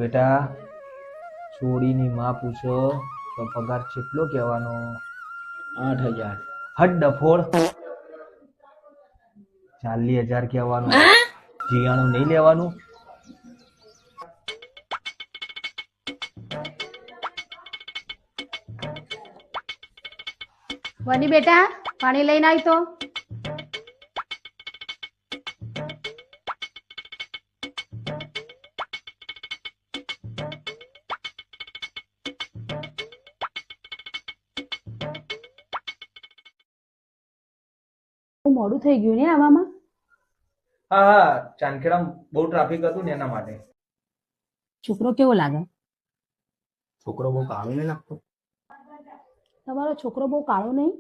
બેટા છોડીની માં પૂછો તો પગાર કેટલો કહેવાનો? 8,000. હટ ડફોડ 40,000 કહેવાનું. જીયાણું નહીં લેવાનું. વની બેટા પાણી લઈને આવી તો. મોડું થઈ ગયું ને આવામાં. હા હા ચાંદખેડામાં બહુ ટ્રાફિક હતું ને એના માટે. છોકરો કેવો લાગે? છોકરો બહુ કાળો નહીં લાગતો. તમારો છોકરો બહુ કાળો નહીં?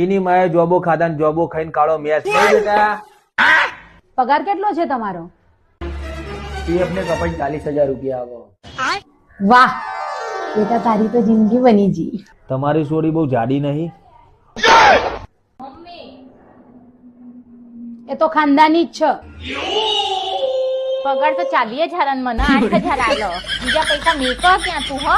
એની માએ જોબો ખાધા ને જોબો ખાઈને કાળો મેચ નહીં બેટા. પગાર કેટલો છે તમારો? પીએફ ને કપાઈ 40,000 રૂપિયા આવો. વાહ બેટા તારી તો જિંદગી બની જી. તમારી છોડી બહુ જાડી નહીં. એ તો ખાનદાની જ છે. પગાર તો 40,000 મને 8,000 આલો. બીજા પૈસા મેકો ક્યાં તું હો?